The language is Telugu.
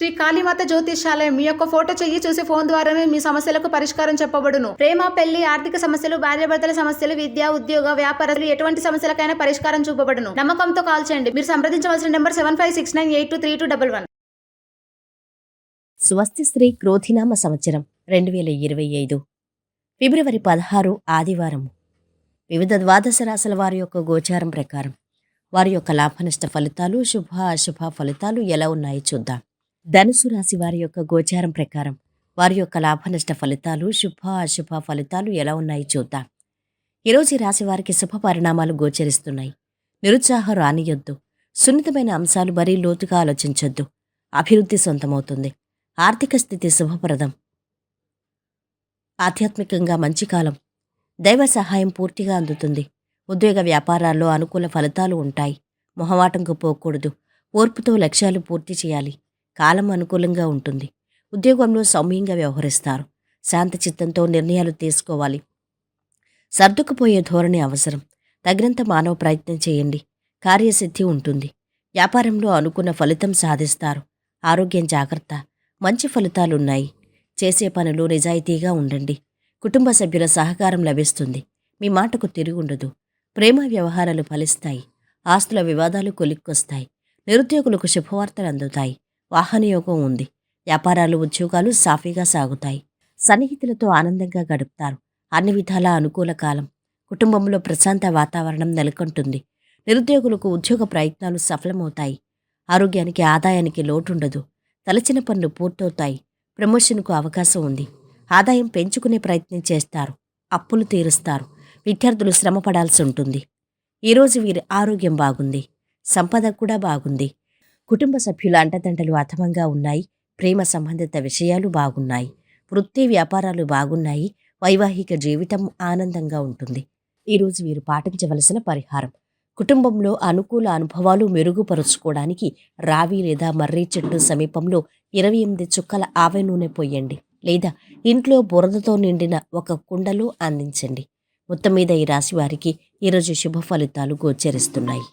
శ్రీ కాళీమాత జ్యోతిష్యాలయం. మీ యొక్క ఫోటో చెయ్యి చూసి ఫోన్ ద్వారానే మీ సమస్యలకు పరిష్కారం చెప్పబడును. ప్రేమ, పెళ్లి, ఆర్థిక సమస్యలు, భార్యాభర్తల సమస్యలు, విద్య, ఉద్యోగ, వ్యాపారాలు, ఎటువంటి సమస్యలకైనా పరిష్కారం చూపబడును. నమ్మకంతో కాల్ చేయండి. మీరు సంప్రదించవలసిన నెంబర్ 7569823211. స్వస్తి శ్రీ క్రోధినామ సంవత్సరం 2025 ఫిబ్రవరి 16 ఆదివారం. వివిధ ద్వాదశ రాశుల వారి యొక్క గోచారం ప్రకారం వారి యొక్క లాభనష్ట ఫలితాలు, శుభ అశుభ ఫలితాలు ఎలా ఉన్నాయో చూద్దాం. ధనుసు రాశి వారి యొక్క గోచారం ప్రకారం వారి యొక్క లాభనష్ట ఫలితాలు, శుభ అశుభ ఫలితాలు ఎలా ఉన్నాయో చూద్దాం. ఈరోజు ఈ రాశి వారికి శుభ పరిణామాలు గోచరిస్తున్నాయి. నిరుత్సాహం రానియొద్దు. సున్నితమైన అంశాలు మరీ లోతుగా ఆలోచించొద్దు. అభివృద్ధి సొంతమవుతుంది. ఆర్థిక స్థితి శుభప్రదం. ఆధ్యాత్మికంగా మంచి కాలం. దైవ సహాయం పూర్తిగా అందుతుంది. ఉద్యోగ వ్యాపారాల్లో అనుకూల ఫలితాలు ఉంటాయి. మొహమాటంకు పోకూడదు. ఓర్పుతో లక్ష్యాలు పూర్తి చేయాలి. కాలం అనుకూలంగా ఉంటుంది. ఉద్యోగంలో సౌమ్యంగా వ్యవహరిస్తారు. శాంత చిత్తంతో నిర్ణయాలు తీసుకోవాలి. సర్దుకుపోయే ధోరణి అవసరం. తగినంత మానవ ప్రయత్నం చేయండి. కార్యసిద్ధి ఉంటుంది. వ్యాపారంలో అనుకున్న ఫలితం సాధిస్తారు. ఆరోగ్యం జాగ్రత్త. మంచి ఫలితాలున్నాయి. చేసే పనులు నిజాయితీగా ఉండండి. కుటుంబ సభ్యుల సహకారం లభిస్తుంది. మీ మాటకు తిరుగుండదు. ప్రేమ వ్యవహారాలు ఫలిస్తాయి. ఆస్తుల వివాదాలు కొలిక్కొస్తాయి. నిరుద్యోగులకు శుభవార్తలు అందుతాయి. వాహనయోగం ఉంది. వ్యాపారాలు, ఉద్యోగాలు సాఫీగా సాగుతాయి. సన్నిహితులతో ఆనందంగా గడుపుతారు. అన్ని విధాలా అనుకూల కాలం. కుటుంబంలో ప్రశాంత వాతావరణం నెలకొంటుంది. నిరుద్యోగులకు ఉద్యోగ ప్రయత్నాలు సఫలమవుతాయి. ఆరోగ్యానికి, ఆదాయానికి లోటుండదు. తలచిన పనులు పూర్తవుతాయి. ప్రమోషన్కు అవకాశం ఉంది. ఆదాయం పెంచుకునే ప్రయత్నం చేస్తారు. అప్పులు తీరుస్తారు. విద్యార్థులు శ్రమ పడాల్సి ఉంటుంది. ఈరోజు వీరి ఆరోగ్యం బాగుంది. సంపద కూడా బాగుంది. కుటుంబ సభ్యుల అంటదండలు అథమంగా ఉన్నాయి. ప్రేమ సంబంధిత విషయాలు బాగున్నాయి. వృత్తి వ్యాపారాలు బాగున్నాయి. వైవాహిక జీవితం ఆనందంగా ఉంటుంది. ఈరోజు వీరు పాటించవలసిన పరిహారం: కుటుంబంలో అనుకూల అనుభవాలు మెరుగుపరుచుకోవడానికి రావి లేదా మర్రి చెట్టు సమీపంలో 28 చుక్కల ఆవె నూనె పోయండి, లేదా ఇంట్లో బురదతో నిండిన ఒక కుండలో అందించండి. మొత్తం మీద ఈ రాశి వారికి ఈరోజు శుభ ఫలితాలు గోచరిస్తున్నాయి.